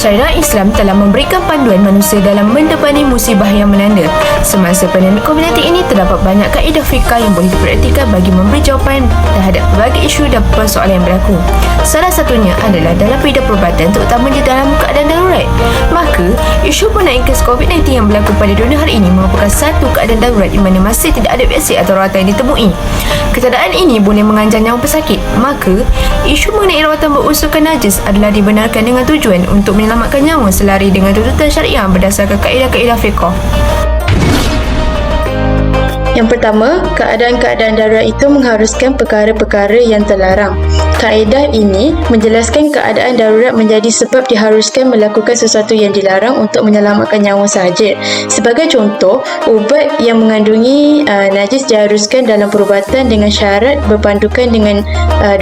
Syariat Islam telah memberikan panduan manusia dalam mendepani musibah yang melanda. Semasa pandemik COVID-19 ini, terdapat banyak kaedah fikah yang boleh dipraktikkan bagi memberi jawapan terhadap berbagai isu dan persoalan yang berlaku. Salah satunya adalah dalam bidang perubatan, terutamanya dalam keadaan darurat. Maka, isu pengenai kes COVID-19 yang berlaku pada dunia hari ini merupakan satu keadaan darurat di mana masih tidak ada vaksin atau rawatan yang ditemui. Keadaan ini boleh mengancam nyawa pesakit. Maka, isu mengenai rawatan berunsurkan najis adalah dibenarkan dengan tujuan untuk menyelamatkan nyawa selari dengan tuntutan syariah berdasarkan kaedah-kaedah fiqh. Yang pertama, keadaan-keadaan darurat itu mengharuskan perkara-perkara yang terlarang. Kaedah ini menjelaskan keadaan darurat menjadi sebab diharuskan melakukan sesuatu yang dilarang untuk menyelamatkan nyawa sahaja. Sebagai contoh, ubat yang mengandungi najis diharuskan dalam perubatan dengan syarat berpandukan dengan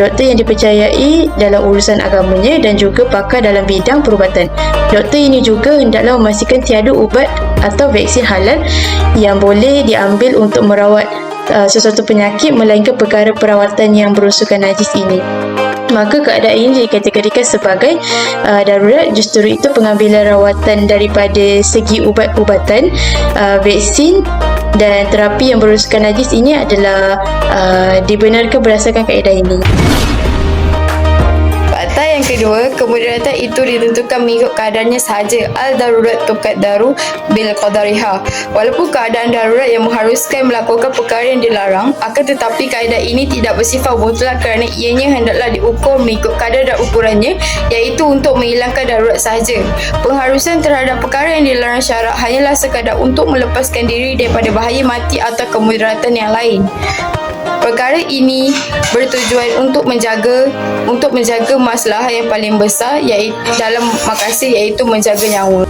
doktor yang dipercayai dalam urusan agamanya dan juga pakar dalam bidang perubatan. Doktor ini juga hendaklah memastikan tiada ubat atau vaksin halal yang boleh diambil untuk merawat sesuatu penyakit melainkan perkara perawatan yang berunsurkan najis ini. Maka keadaan ini dikategorikan sebagai darurat. Justru itu pengambilan rawatan daripada segi ubat-ubatan, vaksin dan terapi yang berunsurkan najis ini adalah dibenarkan berdasarkan kaedah ini. Fakta yang kedua, kemudaratan itu ditentukan mengikut keadaannya sahaja. Al-darurat tuqaddaru bil qadariha. Walaupun keadaan darurat yang mengharuskan melakukan perkara yang dilarang, akan tetapi kaedah ini tidak bersifat mutlak kerana ianya hendaklah diukur mengikut kadar dan ukurannya, iaitu untuk menghilangkan darurat sahaja. Pengharusan terhadap perkara yang dilarang syarak hanyalah sekadar untuk melepaskan diri daripada bahaya mati atau kemudaratan yang lain. Perkara ini bertujuan untuk menjaga masalah yang paling besar iaitu dalam makasih, iaitu menjaga nyawa.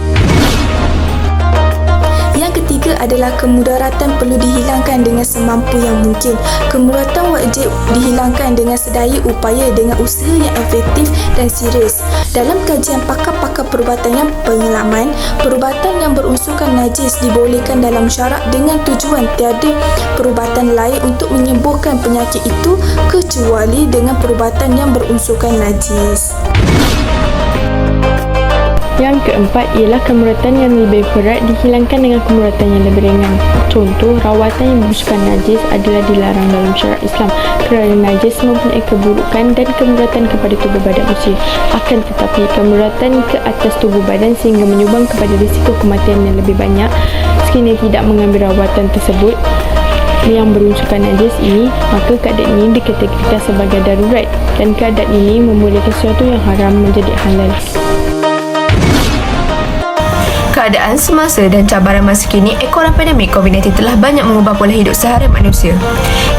Yang ketiga adalah kemudaratan perlu dihilangkan dengan semampu yang mungkin. Kemudaratan wajib dihilangkan dengan sedaya upaya dengan usaha yang efektif dan serius. Dalam kajian pakar-pakar perubatan yang pengalaman, perubatan yang berunsurkan najis dibolehkan dalam syarak dengan tujuan tiada perubatan lain untuk menyembuhkan penyakit itu kecuali dengan perubatan yang berunsurkan najis. Yang keempat ialah kemudaratan yang lebih berat dihilangkan dengan kemudaratan yang lebih ringan. Contoh, rawatan yang berunsurkan najis adalah dilarang dalam syariat Islam kerana najis mempunyai keburukan dan kemudaratan kepada tubuh badan manusia. Akan tetapi, kemudaratan ke atas tubuh badan sehingga menyumbang kepada risiko kematian yang lebih banyak sekiranya tidak mengambil rawatan tersebut yang berunsurkan najis ini, maka keadaan ini dikategorikan sebagai darurat dan keadaan ini membolehkan sesuatu yang haram menjadi halal. Keadaan semasa dan cabaran masa kini, ekoran pandemik COVID-19 telah banyak mengubah pola hidup seharian manusia.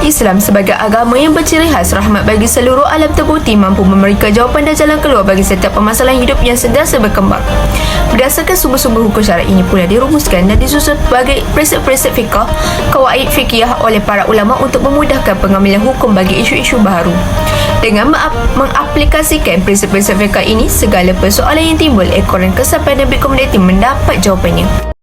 Islam sebagai agama yang berciri khas rahmat bagi seluruh alam terbukti mampu memberikan jawapan dan jalan keluar bagi setiap permasalahan hidup yang sentiasa berkembang. Berdasarkan sumber-sumber hukum syar'i ini pula dirumuskan dan disusun sebagai prinsip-prinsip fiqh, kawaid fiqhiyah oleh para ulama untuk memudahkan pengambilan hukum bagi isu-isu baharu. Dengan mengaplikasikan prinsip-prinsip fiqh ini, segala persoalan yang timbul ekoran kesan pandemik COVID-19 mendapat jawapannya.